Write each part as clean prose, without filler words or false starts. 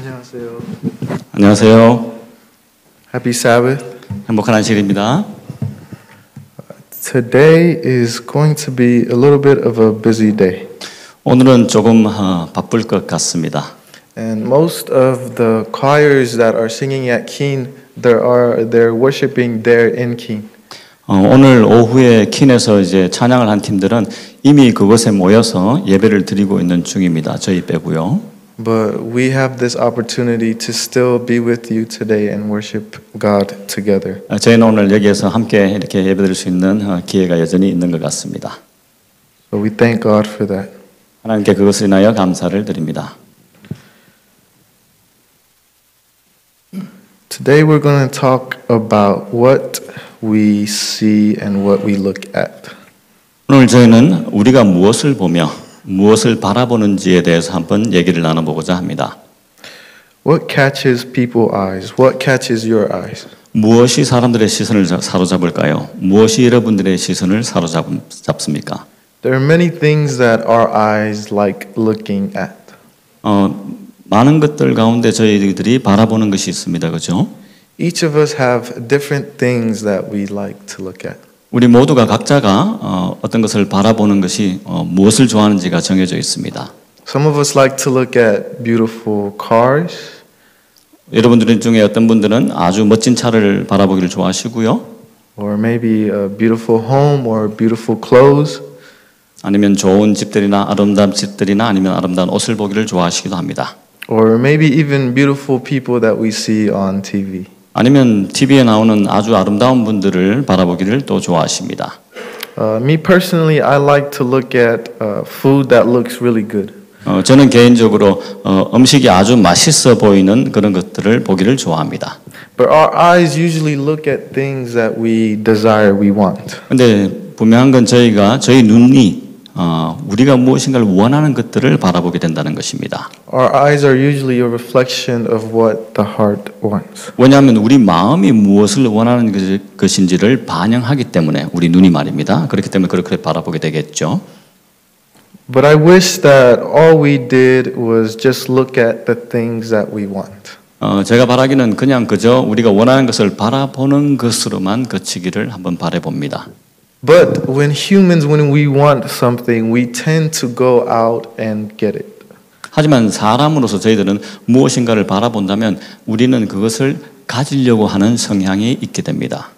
안녕하세요. 안녕하세요. Happy Sabbath. 행복한 안식일입니다. Today is going to be a little bit of a busy day. 오늘은 조금 바쁠 것 같습니다. And most of the choirs that are singing at Keene, they're worshiping there in Keene. 오늘 오후에 킨에서 이제 찬양을 한 팀들은 이미 그곳에 모여서 예배를 드리고 있는 중입니다. 저희 빼고요. But we have this opportunity to still be with you today and worship God together. 저희는 오늘 여기에서 함께 이렇게 예배드릴 수 있는 기회가 여전히 있는 것 같습니다. So we thank God for that. 하나님께 그것을 인하여 감사를 드립니다. Today we're going to talk about what we see and what we look at. 오늘 저희는 우리가 무엇을 보며 무엇을 바라보는지에 대해서 한번 얘기를 나눠보고자 합니다. What catches people's eyes? What catches your eyes? 무엇이 사람들의 시선을 사로잡을까요? 무엇이 여러분들의 시선을 사로잡습니까? There are many things that our eyes like looking at. 많은 것들 가운데 저희들이 바라보는 것이 있습니다. 그렇죠? Each of us have different things that we like to look at. 우리 모두가 각자가 어떤 것을 바라보는 것이 무엇을 좋아하는지가 정해져 있습니다. Some of us like to look at beautiful cars. 여러분들 중에 어떤 분들은 아주 멋진 차를 바라보기를 좋아하시고요. Or maybe a beautiful home or beautiful clothes. 아니면 좋은 집들이나 아름다운 집들이나 아니면 아름다운 옷을 보기를 좋아하시기도 합니다. Or maybe even beautiful people that we see on TV. 아니면 TV에 나오는 아주 아름다운 분들을 바라보기를 또 좋아하십니다. Me personally, I like to look at food that looks really good. 저는 개인적으로 음식이 아주 맛있어 보이는 그런 것들을 보기를 좋아합니다. But our eyes usually look at things that we desire, we want. 근데 분명한 건 저희 눈이 우리가 무엇인가를 원하는 것들을 바라보게 된다는 것입니다. Our eyes are usually a reflection of what the heart wants. 왜냐하면 우리 마음이 무엇을 원하는 것인지를 반영하기 때문에 우리 눈이 말입니다. 그렇기 때문에 그렇게 바라보게 되겠죠. But I wish that all we did was just look at the things that we want. 제가 바라기는 그냥 그저 우리가 원하는 것을 바라보는 것으로만 그치기를 한번 바라봅니다. But when we want something, we tend to go out and get it. 하지만 사람으로서 저희들은 무엇인가를 바라본다면 우리는 그것을 가지려고 하는 성향이 있게 됩니다.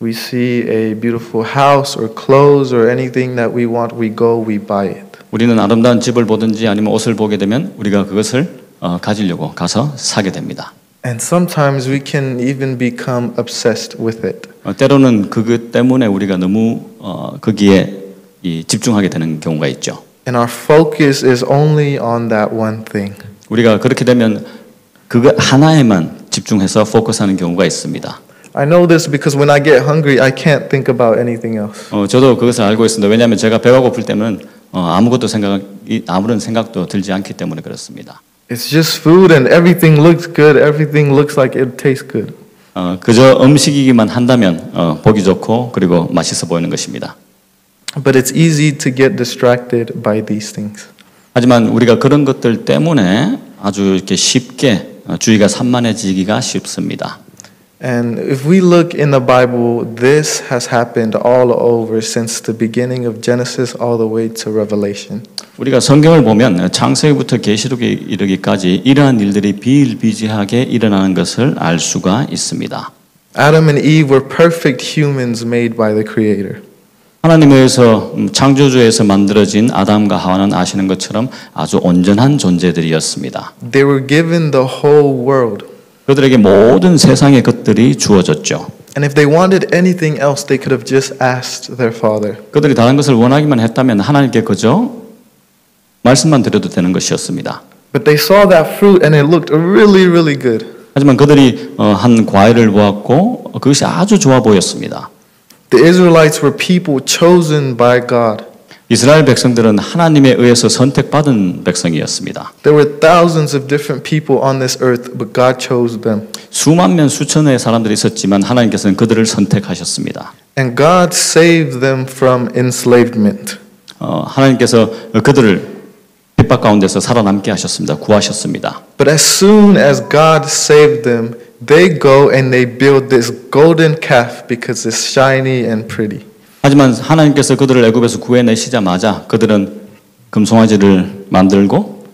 We see a beautiful house or clothes or anything that we want, we go, we buy it. 우리는 아름다운 집을 보든지 아니면 옷을 보게 되면 우리가 그것을 가지려고 가서 사게 됩니다. And sometimes we can even become obsessed with it. 때로는 그것 때문에 우리가 너무 거기에 집중하게 되는 경우가 있죠. And our focus is only on that one thing. 우리가 그렇게 되면 그거 하나에만 집중해서 포커스하는 경우가 있습니다. I know this because when I get hungry, I can't think about anything else. 저도 그것을 알고 있습니다. 왜냐하면 제가 배가 고플 때는 아무런 생각도 들지 않기 때문에 그렇습니다. It's just food and everything looks good. Everything looks like it tastes good. 그저 음식이기만 한다면 보기 좋고 그리고 맛있어 보이는 것입니다. But it's easy to get distracted by these things. 하지만 우리가 그런 것들 때문에 아주 이렇게 쉽게 주의가 산만해지기가 쉽습니다. And if we look in the Bible, this has happened all over since the beginning of Genesis all the way to Revelation. 우리가 성경을 보면 창세기부터 계시록에 이르기까지 이러한 일들이 비일비재하게 일어나는 것을 알 수가 있습니다. Adam and Eve were perfect humans made by the Creator. 하나님에 의해서 창조주에서 만들어진 아담과 하와는 아시는 것처럼 아주 온전한 존재들이었습니다. They were given the whole world. 그들에게 모든 세상의 것들이 주어졌죠. And if they wanted anything else, they could have just asked their father. 그들이 다른 것을 원하기만 했다면 하나님께 그저 말씀만 드려도 되는 것이었습니다. But they saw that fruit and it looked really, really good. 하지만 그들이 한 과일을 보았고 그것이 아주 좋아 보였습니다. The Israelites were people chosen by God. 이스라엘 백성들은 하나님에 의해서 선택받은 백성이었습니다. There were thousands of different people on this earth, but God chose them. 수만 명 수천의 사람들이 있었지만 하나님께서는 그들을 선택하셨습니다. And God saved them from enslavement. 하나님께서 그들을 핍박 가운데서 살아남게 하셨습니다. 구하셨습니다. But as soon as God saved them, they go and they build this golden calf because it's shiny and pretty. 하지만 하나님께서 그들을 애굽에서 구해내시자마자 그들은 금송아지를 만들고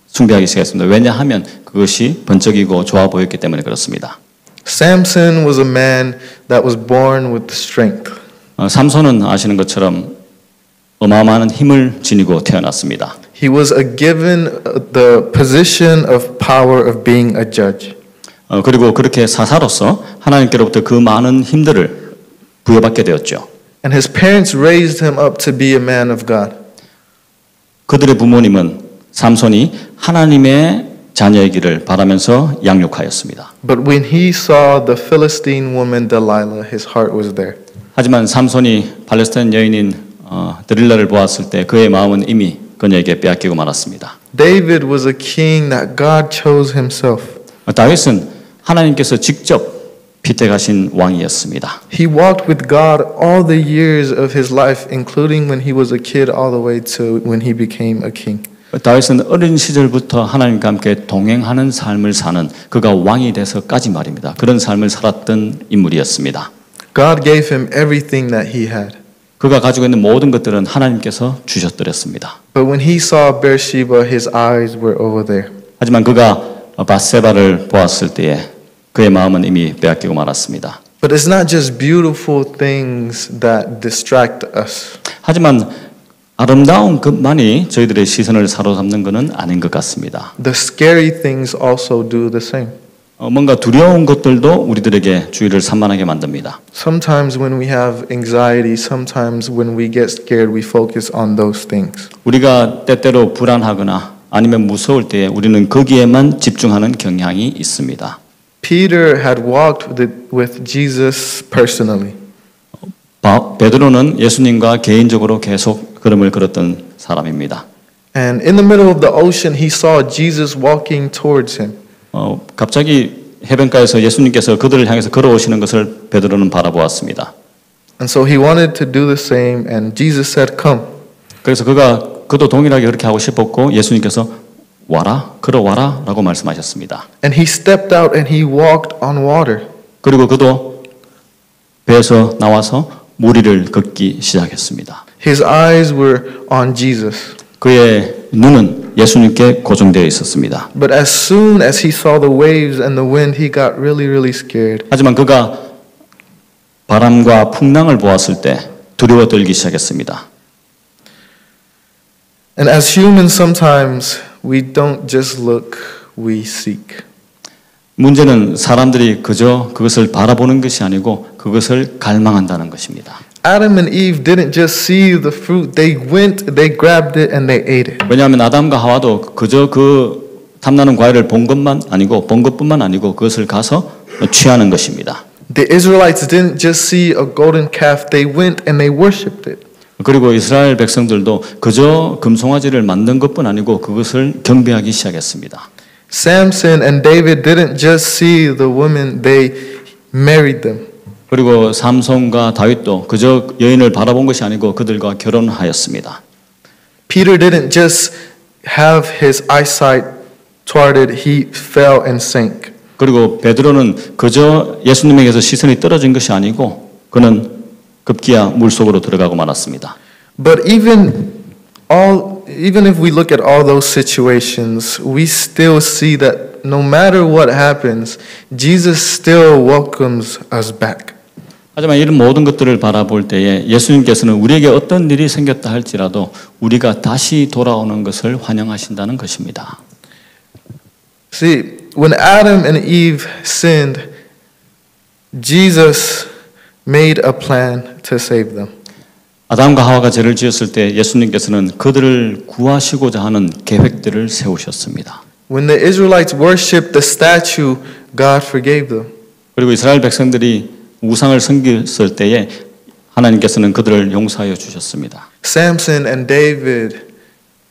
숭배하기 시작했습니다. 왜냐하면 그것이 번쩍이고 좋아 보였기 때문에 그렇습니다. Samson was a man that was born with strength. 삼손은 아시는 것처럼 어마어마한 힘을 지니고 태어났습니다. He was given the position of power of being a judge. 그리고 그렇게 사사로서 하나님께로부터 그 많은 힘들을 부여받게 되었죠. And his parents raised him up to be a man of God. 그들의 부모님은 삼손이 하나님의 자녀이기를 바라면서 양육하였습니다. But when he saw the Philistine woman Delilah, his heart was there. 하지만 삼손이 팔레스타인 여인인 드릴라를 보았을 때 그의 마음은 이미 그녀에게 빼앗기고 말았습니다. David was a king that God chose himself. 다윗은 하나님께서 직접 피택하신 왕이었습니다. He walked with God all the years of his life, including when he was a kid all the way to when he became a king. 다윗은 어린 시절부터 하나님과 함께 동행하는 삶을 사는 그가 왕이 돼서까지 말입니다. 그런 삶을 살았던 인물이었습니다. God gave him everything that he had. 그가 가지고 있는 모든 것들은 하나님께서 주셨더랬습니다. But when he saw Bathsheba, his eyes were over there. 하지만 그가 밧세바를 보았을 때에 그의 마음은 이미 빼앗기고 말았습니다. But it's not just beautiful things that distract us. 하지만 아름다운 것만이 저희들의 시선을 사로잡는 것은 아닌 것 같습니다. The scary things also do the same. 뭔가 두려운 것들도 우리들에게 주의를 산만하게 만듭니다. Sometimes when we have anxiety, sometimes when we get scared, we focus on those things. 우리가 때때로 불안하거나 아니면 무서울 때에 우리는 거기에만 집중하는 경향이 있습니다. Peter had walked with Jesus personally. 베드로는 예수님과 개인적으로 계속 걸음을 걸었던 사람입니다. And in the middle of the ocean, he saw Jesus walking towards him. 갑자기 해변가에서 예수님께서 그들을 향해서 걸어오시는 것을 베드로는 바라보았습니다. And so he wanted to do the same, and Jesus said, "Come." 그래서 그도 동일하게 그렇게 하고 싶었고 예수님께서 와라, 걸어와라 라고 말씀하셨습니다. And he stepped out and he walked on water. 그리고 그도 배에서 나와서 물 위를 걷기 시작했습니다. His eyes were on Jesus. 그의 눈은 예수님께 고정되어 있었습니다. But as soon as he saw the waves and the wind, he got really, really scared. 하지만 그가 바람과 풍랑을 보았을 때 두려워 떨기 시작했습니다. And as humans, sometimes we don't just look, we seek. 문제는 사람들이 그저 그것을 바라보는 것이 아니고 그것을 갈망한다는 것입니다. Adam and Eve didn't just see the fruit. They went, they grabbed it, and they ate it. 왜냐하면 아담과 하와도 그저 그 탐나는 과일을 본 것뿐만 아니고 그것을 가서 취하는 것입니다. The Israelites didn't just see a golden calf. They went and they worshipped it. 그리고 이스라엘 백성들도 그저 금송아지를 만든 것뿐 아니고 그것을 경배하기 시작했습니다. Samson and David didn't just see the women. They married them. 그리고 삼손과 다윗도 그저 여인을 바라본 것이 아니고 그들과 결혼하였습니다. Peter didn't just have his eyesight thwarted. He fell and sank. 그리고 베드로는 그저 예수님에게서 시선이 떨어진 것이 아니고 그는 급기야 물속으로 들어가고 말았습니다. But even if we look at all those situations, we still see that no matter what happens, Jesus still welcomes us back. 하지만 이런 모든 것들을 바라볼 때에 예수님께서는 우리에게 어떤 일이 생겼다 할지라도 우리가 다시 돌아오는 것을 환영하신다는 것입니다. See, when Adam and Eve sinned, Jesus made a plan to save them. 아담과 하와가 죄를 지었을 때 예수님께서는 그들을 구하시고자 하는 계획들을 세우셨습니다. When the Israelites worshipped the statue, God forgave them. 그리고 이스라엘 백성들이 우상을 섬겼을 때에 하나님께서는 그들을 용서하여 주셨습니다. Samson and David,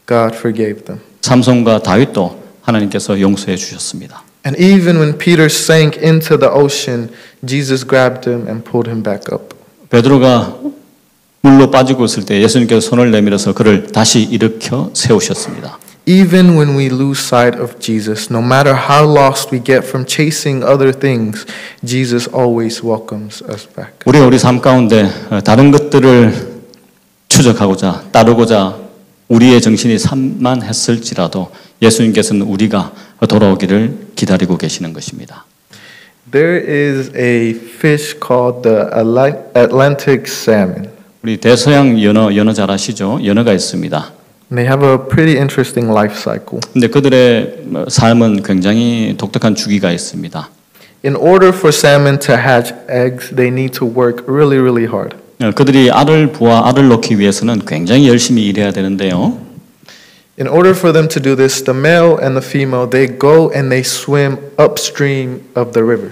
God forgave them. 삼손과 다윗도 하나님께서 용서해 주셨습니다. And even when Peter sank into the ocean, Jesus grabbed him and pulled him back up. 베드로가 물로 빠지고 있을 때 예수님께서 손을 내밀어서 그를 다시 일으켜 세우셨습니다. Even when we lose sight of Jesus, no matter how lost we get from chasing other things, Jesus always welcomes us back. 우리 삶 가운데 다른 것들을 추적하고자 따르고자 우리의 정신이 산만했을지라도 예수님께서는 우리가 돌아오기를 기다리고 계시는 것입니다. There is a fish called the Atlantic salmon. 우리 대서양 연어 잘 아시죠? 연어가 있습니다. And they have a pretty interesting life cycle. 근데 그들의 삶은 굉장히 독특한 주기가 있습니다. In order for salmon to hatch eggs, they need to work really, really hard. 그들이 알을 놓기 위해서는 굉장히 열심히 일해야 되는데요. In order for them to do this, the male and the female, they go and they swim upstream of the river.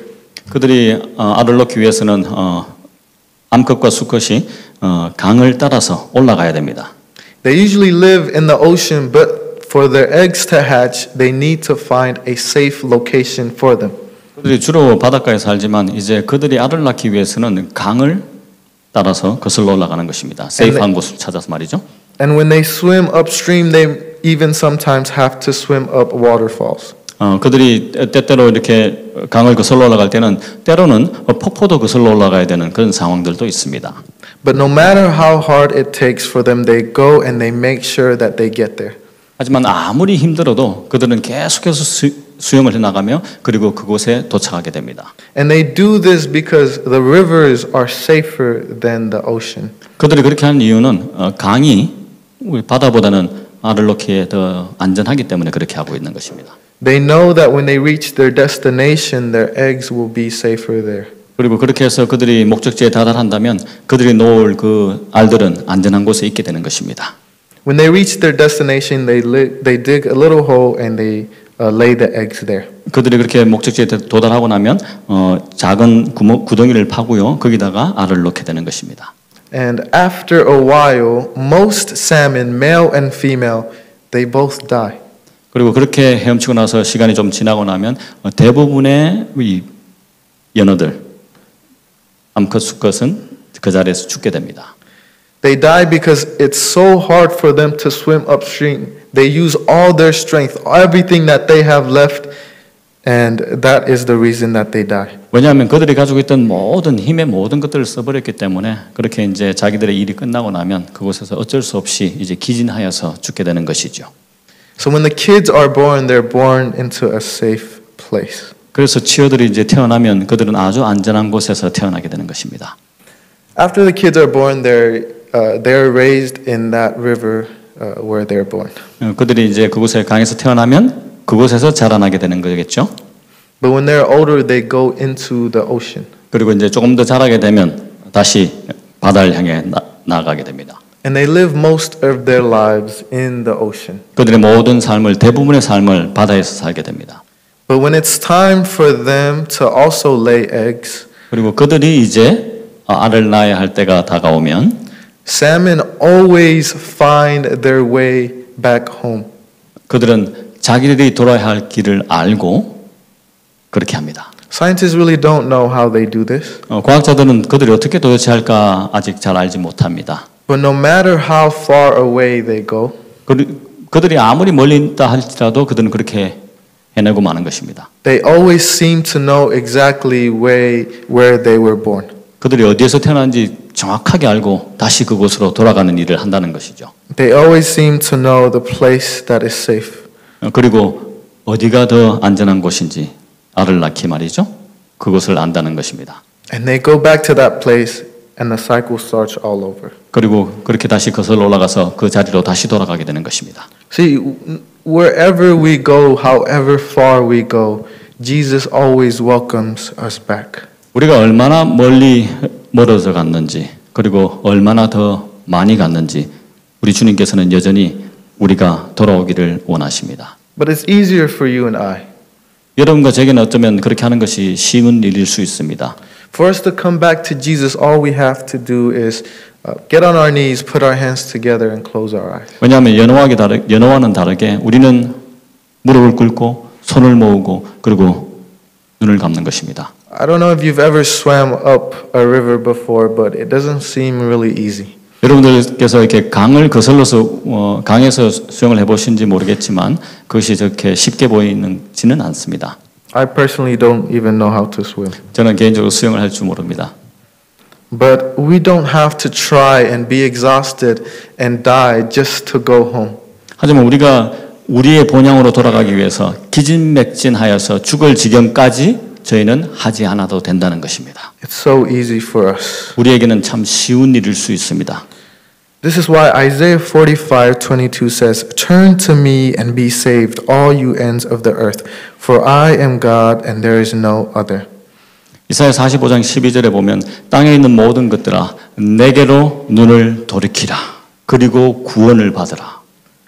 그들이 알을 놓기 위해서는 암컷과 수컷이 강을 따라서 올라가야 됩니다. They usually live in the ocean, but for their eggs to hatch, they need to find a safe location for them. 그들이 주로 바닷가에 살지만 이제 그들이 알을 낳기 위해서는 강을 따라서 거슬러 올라가는 것입니다. 세이프한 곳을 찾아서 말이죠. And when they swim upstream, they even sometimes have to swim up waterfalls. 그들이 때때로 이렇게 강을 거슬러 올라갈 때는 때로는 폭포도 거슬러 올라가야 되는 그런 상황들도 있습니다. But no matter how hard it takes for them, they go and they make sure that they get there. 하지만 아무리 힘들어도 그들은 계속해서 수영을 해나가며 그리고 그곳에 도착하게 됩니다. And they do this because the rivers are safer than the ocean. 그들이 그렇게 하는 이유는 강이 우리 바다보다는 알을 놓기에 더 안전하기 때문에 그렇게 하고 있는 것입니다. They know that when they reach their destination, their eggs will be safer there. 그리고 그렇게 해서 그들이 목적지에 다다른다면 그들이 놓을 그 알들은 안전한 곳에 있게 되는 것입니다. When they reach their destination, they dig a little hole and they lay the eggs there. 그들이 그렇게 목적지에 도달하고 나면 작은 구덩이를 파고요. 거기다가 알을 놓게 되는 것입니다. And after a while, most salmon, male and female, they both die. 그리고 그렇게 헤엄치고 나서 시간이 좀 지나고 나면 대부분의 이 연어들, 암컷, 수컷은 그 자리에서 죽게 됩니다. They die because it's so hard for them to swim upstream. They use all their strength, everything that they have left, and that is the reason that they die. 왜냐하면 그들이 가지고 있던 모든 힘의 모든 것들을 써버렸기 때문에 그렇게 이제 자기들의 일이 끝나고 나면 그곳에서 어쩔 수 없이 이제 기진하여서 죽게 되는 것이죠. So when the kids are born, they're born into a safe place. 그래서 치어들이 이제 태어나면 그들은 아주 안전한 곳에서 태어나게 되는 것입니다. After the kids are born, they're raised in that river where they're born. 그들이 이제 그곳에 강에서 태어나면 그곳에서 자라나게 되는 거겠죠. But when they're older, they go into the ocean. 그리고 이제 조금 더 자라게 되면 다시 바다를 향해 나아가게 됩니다. And they live most of their lives in the ocean. 그들의 모든 삶을 대부분의 삶을 바다에서 살게 됩니다. But when it's time for them to also lay eggs, 그리고 그들이 이제 알을 낳아야 할 때가 다가오면 salmon always find their way back home. 그들은 자기들이 돌아야 할 길을 알고 그렇게 합니다. Scientists really don't know how they do this. 과학자들은 그들이 어떻게 도대체 할까 아직 잘 알지 못합니다. But no matter how far away they go, 그들이 아무리 멀리 있다 할지라도 그들은 그렇게 해내고 마는 것입니다. they always seem to know exactly where they were born. 그들이 어디에서 태어난지 정확하게 알고 다시 그곳으로 돌아가는 일을 한다는 것이죠. They always seem to know the place that is safe. 그리고 어디가 더 안전한 곳인지 알을 낳기 말이죠. 그곳을 안다는 것입니다. And they go back to that place and the cycle starts all over. 그리고 그렇게 다시 거슬러 올라가서 그 자리로 다시 돌아가게 되는 것입니다. See, wherever we go, however far we go, Jesus always welcomes us back. 우리가 얼마나 멀리 멀어져 갔는지 그리고 얼마나 더 많이 갔는지 우리 주님께서는 여전히 우리가 돌아오기를 원하십니다. But it's easier for you and I. 여러분과 제게는 어쩌면 그렇게 하는 것이 쉬운 일일 수 있습니다. For us to come back to Jesus, all we have to do is get on our knees, put our hands together, and close our eyes. 왜냐하면 연어와는 다르게 우리는 무릎을 꿇고 손을 모으고 그리고 눈을 감는 것입니다. I don't know if you've ever swam up a river before, but it doesn't seem really easy. 여러분들께서 이렇게 강을 거슬러서 강에서 수영을 해보신지 모르겠지만 그것이 저렇게 쉽게 보이지는 않습니다. I personally don't even know how to swim. 저는 개인적으로 수영을 할 줄 모릅니다. But we don't have to try and be exhausted and die just to go home. 하지만 우리가 우리의 본향으로 돌아가기 위해서 기진맥진하여서 죽을 지경까지 저희는 하지 않아도 된다는 것입니다. It's so easy for us. 우리에게는 참 쉬운 일일 수 있습니다. This is why Isaiah 45:22 says, "Turn to me and be saved, all you ends of the earth, for I am God and there is no other." 이사야 45장 12절에 보면 땅에 있는 모든 것들아 내게로 눈을 돌이키라. 그리고 구원을 받으라.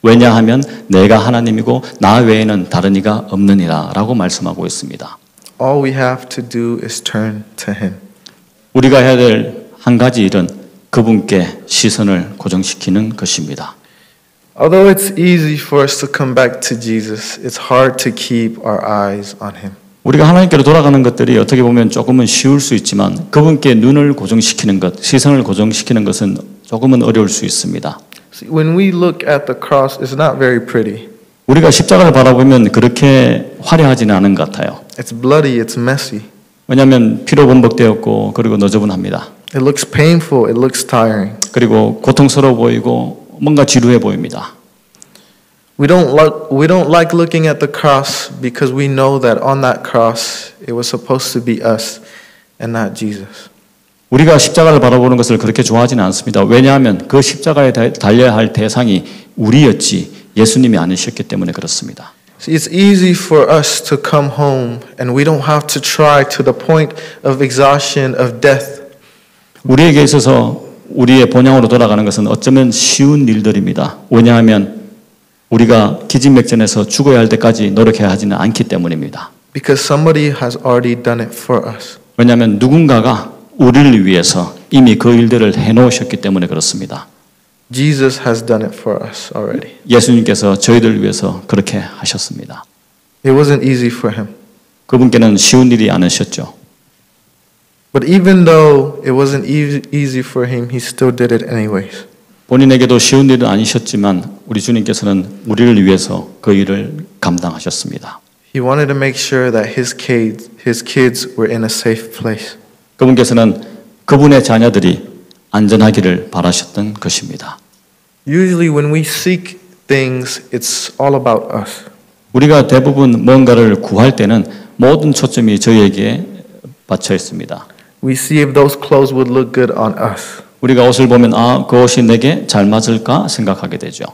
왜냐하면 내가 하나님이고 나 외에는 다른 이가 없느니라 라고 말씀하고 있습니다. All we have to do is turn to him. 우리가 해야 될 한 가지 일은 그분께 시선을 고정시키는 것입니다. Although it's easy for us to come back to Jesus, it's hard to keep our eyes on him. 우리가 하나님께로 돌아가는 것들이 어떻게 보면 조금은 쉬울 수 있지만 그분께 눈을 고정시키는 것, 시선을 고정시키는 것은 조금은 어려울 수 있습니다. See, when we look at the cross, it's not very pretty. 우리가 십자가를 바라보면 그렇게 화려하지는 않은 것 같아요. It's bloody, it's messy. 왜냐하면 피로 범벅되었고 그리고 너저분합니다. It looks painful, it looks tiring. 그리고 고통스러워 보이고 뭔가 지루해 보입니다. We don't like looking at the cross because we know that on that cross it was supposed to be us and not Jesus. 우리가 십자가를 바라보는 것을 그렇게 좋아하지는 않습니다. 왜냐하면 그 십자가에 달려야 할 대상이 우리였지 예수님이 아니셨기 때문에 그렇습니다. See, it's easy for us to come home and we don't have to try to the point of exhaustion, of death. 우리에게 있어서 우리의 본향으로 돌아가는 것은 어쩌면 쉬운 일들입니다. 왜냐하면 우리가 기진맥진해서 죽어야 할 때까지 노력해야 하지는 않기 때문입니다. Because somebody has already done it for us. 왜냐하면 누군가가 우리를 위해서 이미 그 일들을 해놓으셨기 때문에 그렇습니다. Jesus has done it for us already. 예수님께서 저희들을 위해서 그렇게 하셨습니다. It wasn't easy for him. 그분께는 쉬운 일이 아니셨죠. But even though it wasn't easy for him, he still did it anyways. 본인에게도 쉬운 일은 아니셨지만 우리 주님께서는 우리를 위해서 그 일을 감당하셨습니다. He wanted to make sure that his kids were in a safe place. 그분께서는 그분의 자녀들이 안전하기를 바라셨던 것입니다. Usually when we seek things, it's all about us. 우리가 대부분 뭔가를 구할 때는 모든 초점이 저희에게 받쳐 있습니다. We see if those clothes would look good on us. 우리가 옷을 보면 그 옷이 내게 잘 맞을까 생각하게 되죠.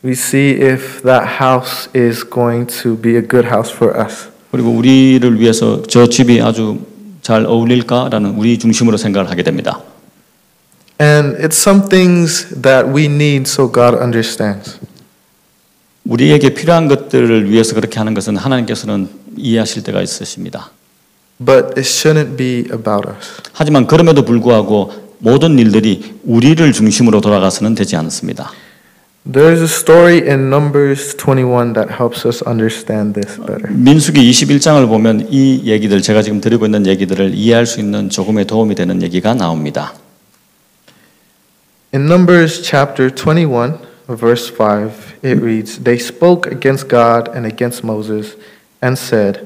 We see if that house is going to be a good house for us. 그리고 우리를 위해서 저 집이 아주 잘 어울릴까라는 우리 중심으로 생각을 하게 됩니다. And it's some things that we need so God understands. 우리에게 필요한 것들을 위해서 그렇게 하는 것은 하나님께서는 이해하실 때가 있으십니다. But it shouldn't be about us. 하지만 그럼에도 불구하고 모든 일들이 우리를 중심으로 돌아가서는 되지 않습니다. There is a story in Numbers 21 that helps us understand this better. 민수기 21장을 보면 이 얘기들 제가 지금 드리고 있는 얘기들을 이해할 수 있는 조금의 도움이 되는 얘기가 나옵니다. In Numbers chapter 21, verse 5, it reads, "They spoke against God and against Moses and said,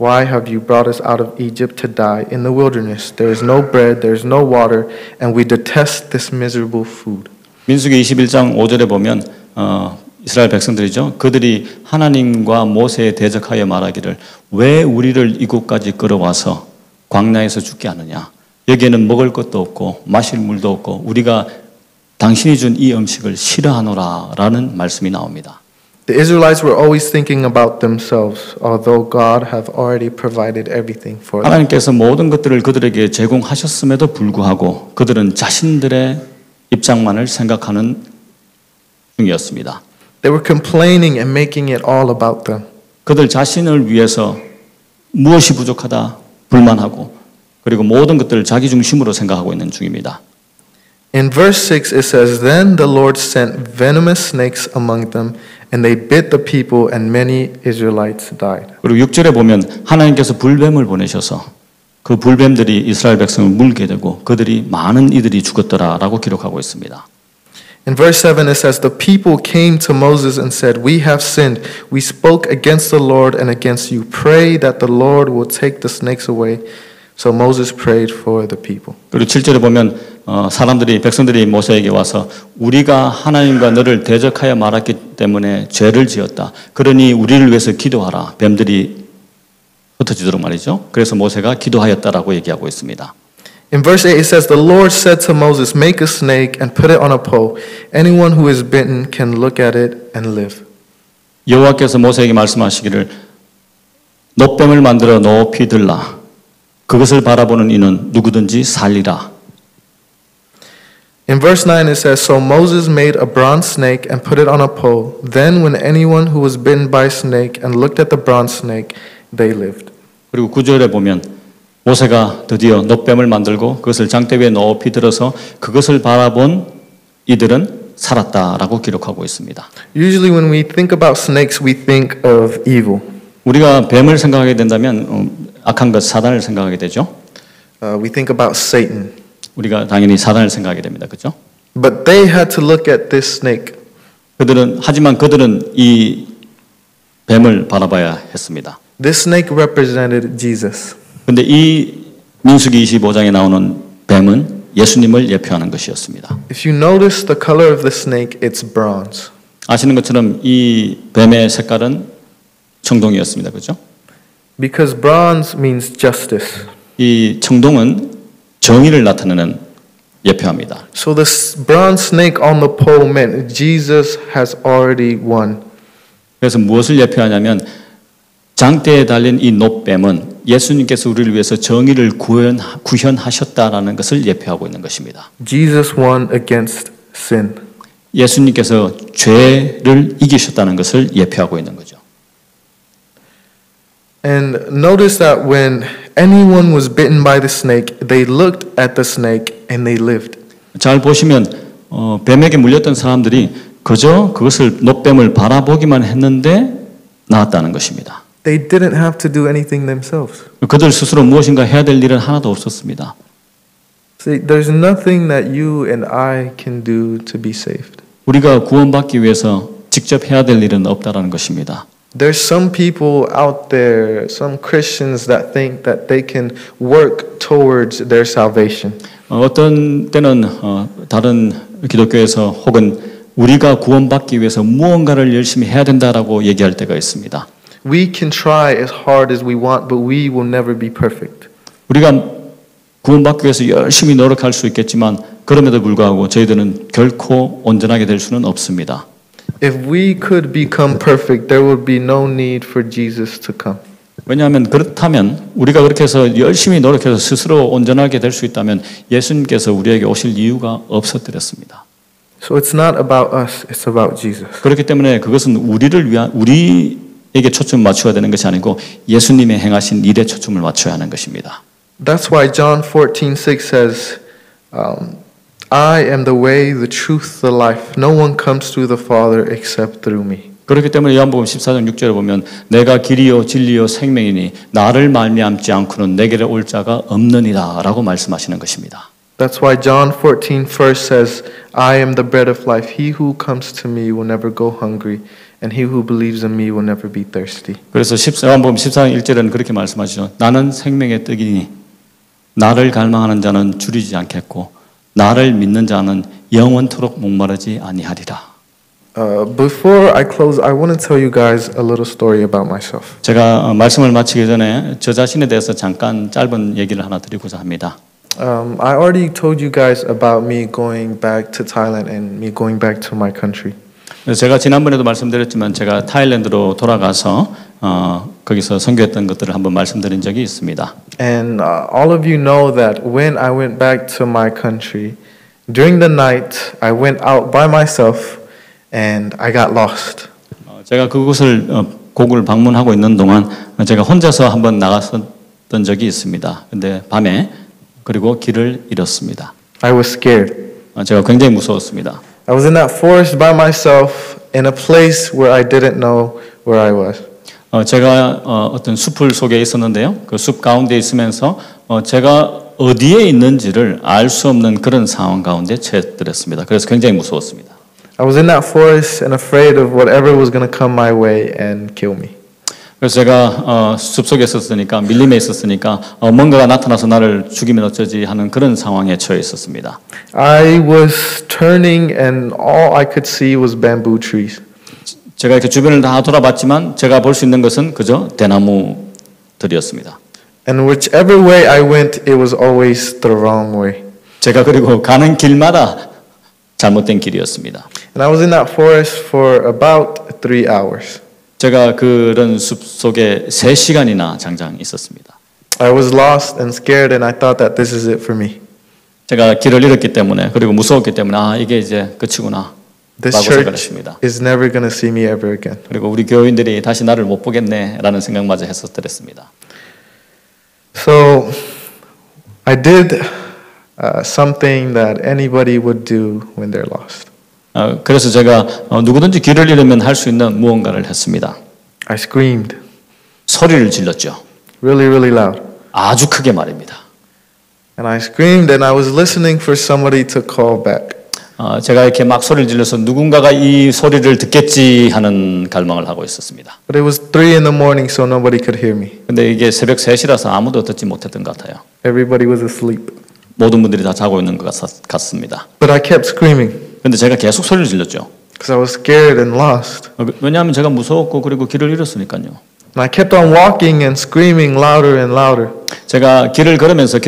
Why have you brought us out of Egypt to die in the wilderness? There is no bread, there is no water, and we detest this miserable food." 민수기 21장 5절에 보면 이스라엘 백성들이죠. 그들이 하나님과 모세에 대적하여 말하기를 왜 우리를 이곳까지 끌어와서 광야에서 죽게 하느냐. 여기에는 먹을 것도 없고 마실 물도 없고 우리가 당신이 준 이 음식을 싫어하노라 라는 말씀이 나옵니다. The Israelites were always thinking about themselves, although God have already provided everything for them. 하나님께서 모든 것들을 그들에게 제공하셨음에도 불구하고 그들은 자신들의 입장만을 생각하는 중이었습니다. They were complaining and making it all about them. 그들 자신을 위해서 무엇이 부족하다 불만하고 그리고 모든 것들을 자기 중심으로 생각하고 있는 중입니다. In verse 6 it says, "Then the Lord sent venomous snakes among them, and they bit the people, and many Israelites died." 그리고 6절에 보면 하나님께서 불뱀을 보내셔서 그 불뱀들이 이스라엘 백성을 물게 되고 그들이 많은 이들이 죽었더라라고 기록하고 있습니다. In verse 7 it says, the people came to Moses and said, we have sinned. We spoke against the Lord and against you. Pray that the Lord will take the snakes away. So Moses prayed for the people. 그리고 7절에 보면 백성들이 모세에게 와서 우리가 하나님과 너를 대적하여 말았기 때문에 죄를 지었다. 그러니 우리를 위해서 기도하라. 뱀들이 흩어지도록 말이죠. 그래서 모세가 기도하였다라고 얘기하고 있습니다. In verse 8 it says, the Lord said to Moses, make a snake and put it on a pole. Anyone who is bitten can look at it and live. 여호와께서 모세에게 말씀하시기를 놋뱀을 만들어 높이 들라. 그것을 바라보는 이는 누구든지 살리라. In verse 9 it says, so Moses made a bronze snake and put it on a pole. Then when anyone who was bitten by a snake and looked at the bronze snake, they lived. 그리고 9절에 보면 모세가 드디어 놋뱀을 만들고 그것을 장대 위에 높이 들어서 그것을 바라본 이들은 살았다라고 기록하고 있습니다. Usually when we think about snakes, we think of evil. 우리가 뱀을 생각하게 된다면 악한 것 사단을 생각하게 되죠. We think about Satan. 우리가 당연히 사단을 생각하게 됩니다. 그렇죠? But they had to look at this snake. 하지만 그들은 이 뱀을 바라봐야 했습니다. This snake represented Jesus. 근데 이 민수기 25장에 나오는 뱀은 예수님을 예표하는 것이었습니다. If you notice the color of the snake, it's bronze. 아시는 것처럼 이 뱀의 색깔은 청동이었습니다. 그렇죠? Because bronze means justice. 이 청동은 정의를 나타내는 예표합니다. So the bronze snake on the pole meant Jesus has already won. 그래서 무엇을 예표하냐면 장대에 달린 이 놋뱀은 예수님께서 우리를 위해서 정의를 구현하셨다라는 것을 예표하고 있는 것입니다. Jesus won against sin. 예수님께서 죄를 이기셨다는 것을 예표하고 있는 거죠. And notice that when anyone was bitten by the snake, they looked at the snake and they lived. 잘 보시면 뱀에게 물렸던 사람들이 그저 그것을 놋뱀을 바라보기만 했는데 나았다는 것입니다. They didn't have to do anything themselves. 그들 스스로 무엇인가 해야 될 일은 하나도 없었습니다. See, there's nothing that you and I can do to be saved. 우리가 구원받기 위해서 직접 해야 될 일은 없다라는 것입니다. There's some people out there, some Christians that think that they can work towards their salvation. 어떤 때는 다른 기독교에서 혹은 우리가 구원받기 위해서 무언가를 열심히 해야 된다라고 얘기할 때가 있습니다. We can try as hard as we want, but we will never be perfect. 우리가 구원받기 위해서 열심히 노력할 수 있겠지만 그럼에도 불구하고 저희들은 결코 온전하게 될 수는 없습니다. If we could become perfect, there would be no need for Jesus to come. 왜냐하면 그렇다면 우리가 그렇게 해서 열심히 노력해서 스스로 온전하게 될 수 있다면 예수님께서 우리에게 오실 이유가 없었더랬습니다. So it's not about us, it's about Jesus. 그렇기 때문에 그것은 우리에게 초점을 맞춰야 되는 것이 아니고 예수님의 행하신 일에 초점을 맞춰야 하는 것입니다. That's why John 14:6 says, I am the way, the truth, the life. No one comes to the Father except through me. 그렇기 때문에 요한복음 14장 6절에 보면 내가 길이요 진리요 생명이니 나를 말미암지 않고는 내게로 올 자가 없느니라라고 말씀하시는 것입니다. That's why John 14 first says, I am the bread of life. He who comes to me will never go hungry, and he who believes in me will never be thirsty. 그래서 요한복음 14장 1절에는 그렇게 말씀하시죠. 나는 생명의 떡이니 나를 갈망하는 자는 줄이지 않겠고 나를 믿는 자는 영원토록 목마르지 아니하리라. Before I close, I want to tell you guys a little story about myself. 제가 말씀을 마치기 전에 저 자신에 대해서 잠깐 짧은 얘기를 하나 드리고자 합니다. I already told you guys about me going back to Thailand and me going back to my country. 제가 지난번에도 말씀드렸지만 제가 타일랜드로 돌아가서 거기서 선교했던 것들을 한번 말씀드린 적이 있습니다. And all of you know that when I went back to my country, during the night, I went out by myself and I got lost. 제가 그곳을 고국을 방문하고 있는 동안 제가 혼자서 한번 나갔었던 적이 있습니다. 근데 밤에 그리고 길을 잃었습니다. I was scared. 제가 굉장히 무서웠습니다. I was in that forest by myself in a place where I didn't know where I was. 제가 어떤 숲을 속에 있었는데요. 그 숲 가운데 있으면서 제가 어디에 있는지를 알 수 없는 그런 상황 가운데 처했습니다. 그래서 굉장히 무서웠습니다. I was in that forest and afraid of whatever was going to come my way and kill me. 그래서 제가 숲속에 있었으니까 밀림에 있었으니까 뭔가가 나타나서 나를 죽이면 어쩌지 하는 그런 상황에 처해 있었습니다. I was turning and all I could see was bamboo trees. 제가 이렇게 주변을 다 돌아봤지만 제가 볼 수 있는 것은 그저 대나무들이었습니다. And whichever way I went, it was always the wrong way. 제가 그리고 가는 길마다 잘못된 길이었습니다. And I was in that forest for about 3 hours. 제가 그런 숲 속에 3시간이나 장장 있었습니다. I was lost and scared and I thought that this is it for me. 제가 길을 잃었기 때문에 그리고 무서웠기 때문에 이게 이제 끝이구나 This 라고 church 생각했습니다. is never going to see me ever again. 그리고 우리 교인들이 다시 나를 못 보겠네라는 생각마저 했었더랬습니다. So I did something that anybody would do when they're lost. 그래서 제가 누구든지 길을 잃으면 할 수 있는 무언가를 했습니다. I screamed 소리를 질렀죠. really, really loud. 아주 크게 말입니다. And I screamed and I was listening for somebody to call back. 제가 이렇게 막 소리를 질러서 누군가가 이 소리를 듣겠지 하는 갈망을 하고 있었습니다. But it was 3 in the morning, so nobody could hear me. 근데 이게 새벽 3시라서 아무도 듣지 못했던 것 같아요. Everybody was asleep. 모든 분들이 다 자고 있는 것 같습니다. But I kept screaming 근데 제가 계속 소리를 질렀죠. because I was scared and lost. 왜냐하면 제가 무서웠고 그리고 길을 잃었으니까요. And I kept on walking and screaming louder and louder. 제가 길을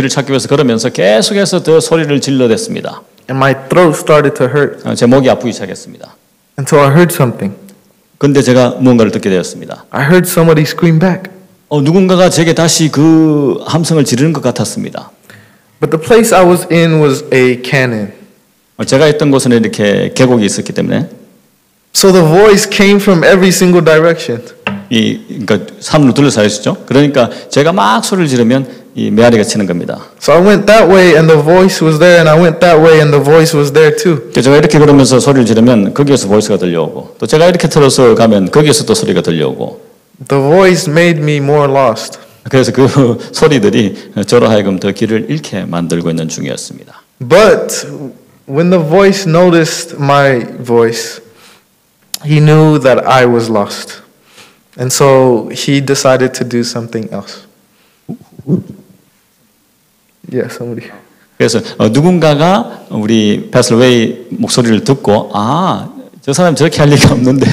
찾기 위해서 걸으면서 계속해서 더 소리를 질러댔습니다. And my throat started to hurt 제 목이 아프기 시작했습니다. until I heard something. 근데 제가 무언가를 듣게 되었습니다. I heard somebody scream back. 누군가가 제게 다시 그 함성을 지르는 것 같았습니다. But the place I was in was a canyon. 제가 있던 곳은 이렇게 계곡이 있었기 때문에 So the voice came from every single direction. 그러니까 산으로 둘러싸여 있었죠. 그러니까 제가 막 소리를 지르면 이 메아리가 치는 겁니다. So I went that way and the voice was there and I went that way and the voice was there too. 제가 이렇게 걸으면서 소리를 지르면 거기에서 보이스가 들려오고 또 제가 이렇게 틀어서 가면 거기에서 또 소리가 들려오고 The voice made me more lost. 그래서 그 소리들이 저로 하여금 더 길을 잃게 만들고 있는 중이었습니다. But when the voice noticed my voice, he knew that I was lost. And so he decided to do something else. Yeah, somebody. 그래서 누군가가 우리 패슬 웨이 목소리를 듣고 저 사람 저렇게 할 리가 없는데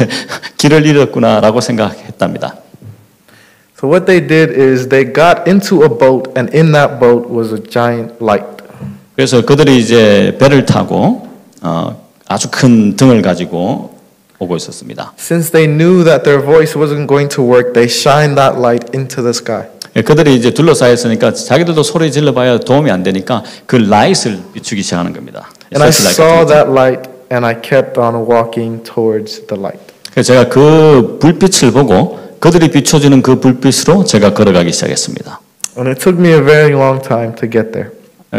길을 잃었구나라고 생각했답니다. So what they did is they got into a boat and in that boat was a giant light. 그래서 그들이 이제 배를 타고 아주 큰 등을 가지고 오고 있었습니다. Since they knew that their voice wasn't going to work, they shined that light into the sky. 그들이 이제 둘러싸여 있으니까 자기들도 소리 질러봐야 도움이 안 되니까 그 라이트를 비추기 시작하는 겁니다. And I saw that light and I kept on walking towards the light. 그래서 제가 그 불빛을 보고 그들이 비춰주는 그 불빛으로 제가 걸어가기 시작했습니다. And it took me a very long time to get there.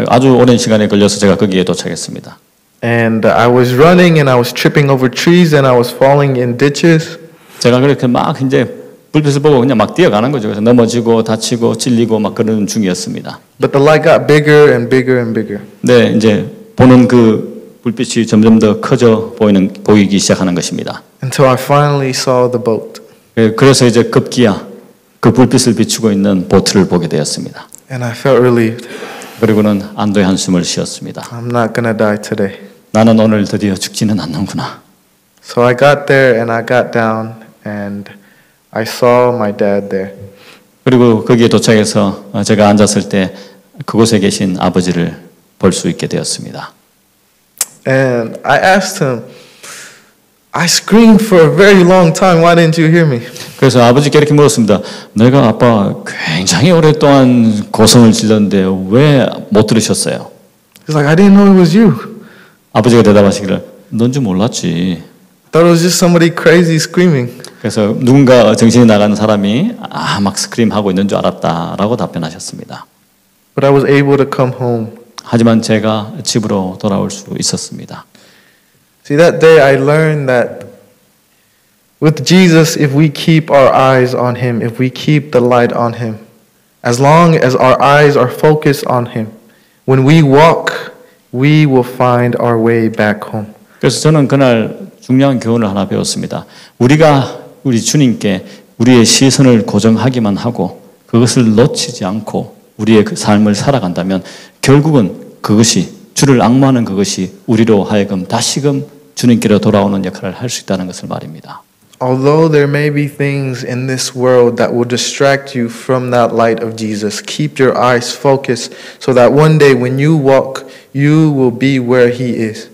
아주 오랜 시간이 걸려서 제가 거기에 도착했습니다. And I was running and I was tripping over trees and I was falling in ditches. 제가 그렇게 막 이제 불빛을 보고 그냥 막 뛰어가는 거죠. 그래서 넘어지고 다치고 찔리고 막 그런 중이었습니다. But the light got bigger and bigger and bigger. 네, 이제 보는 그 불빛이 점점 더 커져 보이기 시작하는 것입니다. Until I finally saw the boat. 그래서 이제 급기야 그 불빛을 비추고 있는 보트를 보게 되었습니다. And I felt relieved. 그리고는 안도의 한숨을 쉬었습니다. I'm not gonna die today. 나는 오늘 드디어 죽지는 않는구나. So I got there and I got down and I saw my dad there. 그리고 거기에 도착해서 제가 앉았을 때 그곳에 계신 아버지를 볼 수 있게 되었습니다. And I asked him, I screamed for a very long time. Why didn't you hear me? 그래서 아버지께 이렇게 물었습니다. 내가 아빠 굉장히 오랫동안 고성을 질렀는데 왜 못 들으셨어요? He's like, I didn't know it was you. 아버지가 대답하시기를 넌 줄 몰랐지. I thought it was just somebody crazy screaming. 그래서 누군가 정신이 나간 사람이 막 스크림하고 있는 줄 알았다라고 답변하셨습니다. But I was able to come home. 하지만 제가 집으로 돌아올 수 있었습니다. See, that day I learned that with Jesus, if we keep our eyes on Him, if we keep the light on Him, as long as our eyes are focused on Him, when we walk, we will find our way back home. 그래서 저는 그날 중요한 교훈을 하나 배웠습니다. 우리가 우리 주님께 우리의 시선을 고정하기만 하고 그것을 놓치지 않고 우리의 그 삶을 살아간다면 결국은 그것이 주를 앙모하는 그것이 우리로 하여금 다시금 주님께로 돌아오는 역할을 할 수 있다는 것을 말입니다. Although there may be things in this world that will distract you from that light of Jesus, keep your eyes focused so that one day when you walk, you will be where He is.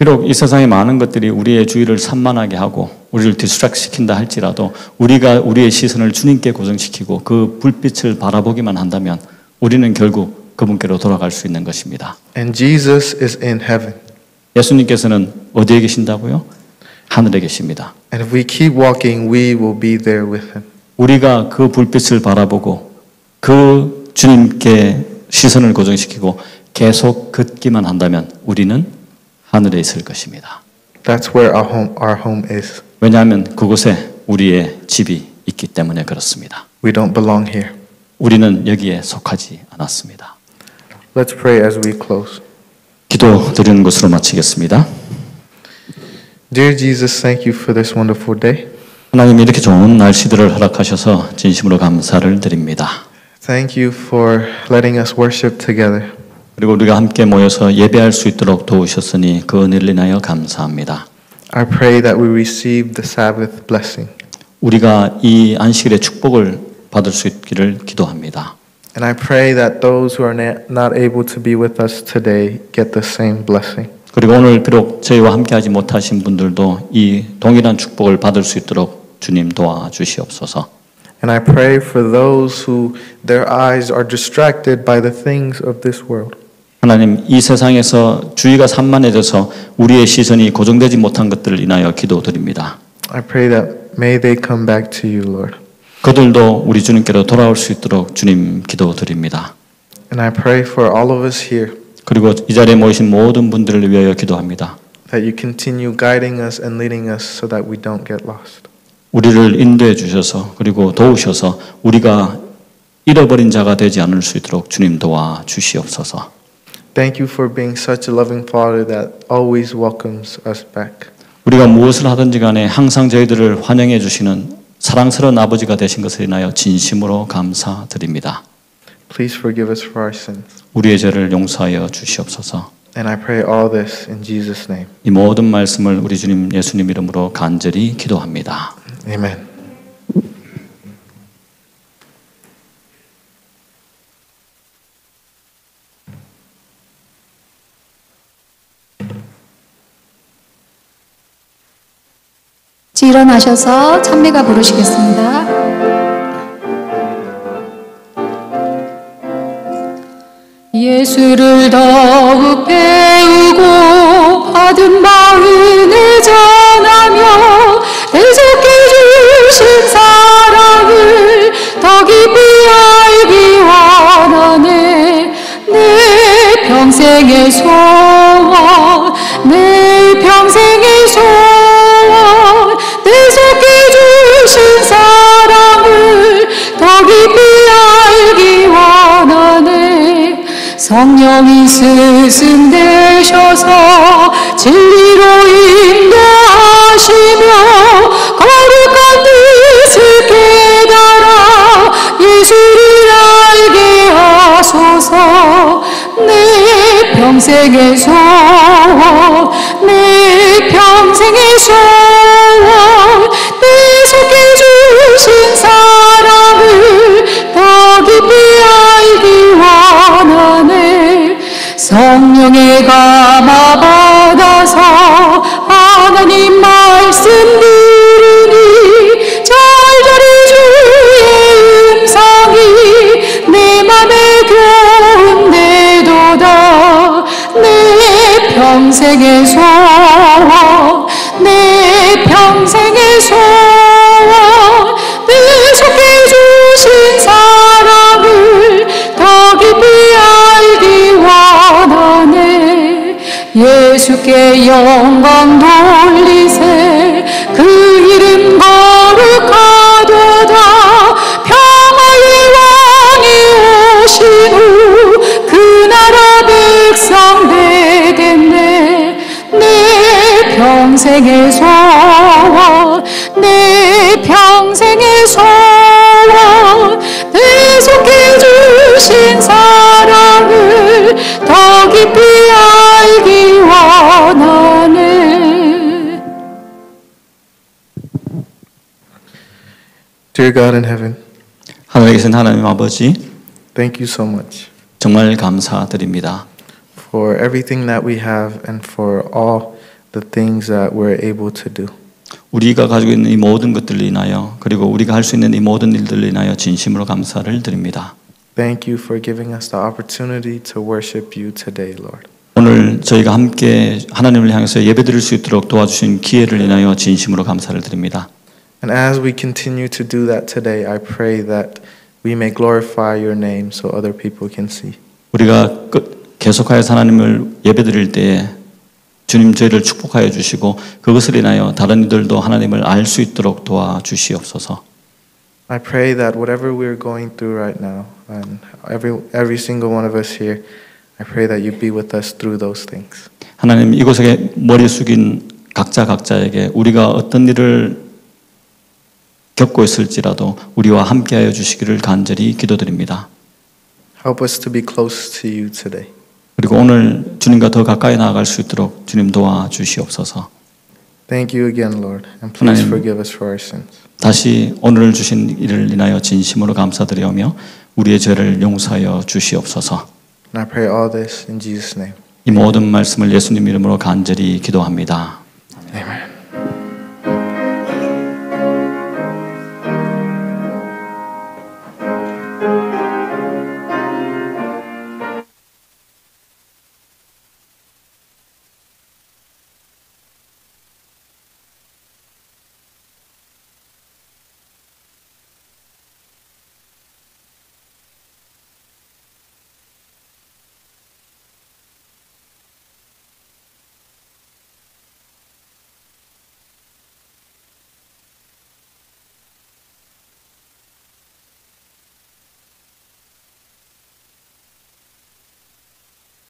비록 이 세상의 많은 것들이 우리의 주의를 산만하게 하고 우리를 디스트랙트 시킨다 할지라도 우리가 우리의 시선을 주님께 고정시키고 그 불빛을 바라보기만 한다면 우리는 결국 그분께로 돌아갈 수 있는 것입니다. And Jesus is in heaven. 예수님께서는 어디에 계신다고요? 하늘에 계십니다. And if we keep walking, we will be there with Him. 우리가 그 불빛을 바라보고 그 주님께 시선을 고정시키고 계속 걷기만 한다면 우리는 하늘에 있을 것입니다. That's where our home is. 왜냐하면 그곳에 우리의 집이 있기 때문에 그렇습니다. We don't belong here. 우리는 여기에 속하지 않았습니다. Let's pray as we close. 기도 드리는 것으로 마치겠습니다. Dear Jesus, thank you for this wonderful day. 하나님 이렇게 좋은 날씨들을 허락하셔서 진심으로 감사를 드립니다. Thank you for letting us worship together. 그리고 우리가 함께 모여서 예배할 수 있도록 도우셨으니 그 은혜를 인하여 감사합니다. I pray that we receive the Sabbath blessing. 우리가 이 안식일의 축복을 받을 수 있기를 기도합니다. And I pray that those who are not able to be with us today get the same blessing. 그리고 오늘 비록 저희와 함께하지 못하신 분들도 이 동일한 축복을 받을 수 있도록 주님 도와주시옵소서. And I pray for those who their eyes are distracted by the things of this world. 하나님 이 세상에서 주의가 산만해져서 우리의 시선이 고정되지 못한 것들을 인하여 기도드립니다. I pray that may they come back to you, Lord. 그들도 우리 주님께로 돌아올 수 있도록 주님 기도드립니다. And I pray for all of us here 그리고 이 자리에 모이신 모든 분들을 위하여 기도합니다. that you continue guiding us and leading us so that we don't get lost. 우리를 인도해 주셔서 그리고 도우셔서 우리가 잃어버린 자가 되지 않을 수 있도록 주님 도와주시옵소서. Thank you for being such a loving Father that always welcomes us back. 우리가 무엇을 하든지 간에 항상 저희들을 환영해 주시는 사랑스러운 아버지가 되신 것을 인하여 진심으로 감사드립니다. Please forgive us for our sins. 우리의 죄를 용서하여 주시옵소서. And I pray all this in Jesus' name. 이 모든 말씀을 우리 주님 예수님 이름으로 간절히 기도합니다. Amen. 일어나셔서 찬미가 부르시겠습니다. 예수를 더욱 배우고 받은 바은을 전하며 대속해 주신 사랑을 더 깊이 알기 원하네. 내 평생의 소원, 내 평생의 소원, 대속해 주신 사랑을 더 깊이 알기 원하네. 성령이 스승되셔서 진리로 인도하시며 거룩한 뜻을 깨달아 예수를 알게 하소서. 내 평생의 소원, 내 평생의 소원, 대속해 주신 사랑을 더 깊이 알기 원하네. 성령의 감화 받아서 하나님 말씀 들으니 절절히 주의 음성이 내 맘에 교훈되도다. 내 평생의 소원, 내 평생의 소원, 대속해 주신 사랑을 더 깊이 알기 원하네. 예수께 영광 돌리세. 그 이름 거룩하도다. 평화의 왕이 오신 후 그 나라 백성 되겠네. 내 평생 평생의 소원 내 평생의 소원 대속해 주신 사랑을 더 깊이 알기 원하네. Dear God in heaven, 하늘에 계신 하나님 아버지, thank you so much 정말 감사드립니다. for everything that we have and for all the things that we're able to do. 우리가 가지고 있는 이 모든 것들을 인하여 그리고 우리가 할 수 있는 이 모든 일들을 인하여 진심으로 감사를 드립니다. Thank you for giving us the opportunity to worship you today, Lord. 오늘 저희가 함께 하나님을 향해서 예배드릴 수 있도록 도와주신 기회를 인하여 진심으로 감사를 드립니다. And as we continue to do that today, I pray that we may glorify your name so other people can see. 우리가 계속하여서 하나님을 예배드릴 때에 주님 저희를 축복하여 주시고 그것을 인하여 다른 이들도 하나님을 알 수 있도록 도와주시옵소서. I pray that whatever we're going through right now, and every single one of us here, I pray that you be with us through those things. 하나님 이곳에 머리 숙인 각자에게 우리가 어떤 일을 겪고 있을지라도 우리와 함께하여 주시기를 간절히 기도드립니다. Help us to be close to you today. 그리고 오늘 주님과 더 가까이 나아갈 수 있도록 주님 도와주시옵소서. Thank you again, Lord, and please 하나님, forgive us for our sins. 다시 오늘 주신 일을 인하여 진심으로 감사드리며 우리의 죄를 용서하여 주시옵소서. And I pray all this in Jesus' name. 이 모든 말씀을 예수님 이름으로 간절히 기도합니다. Amen.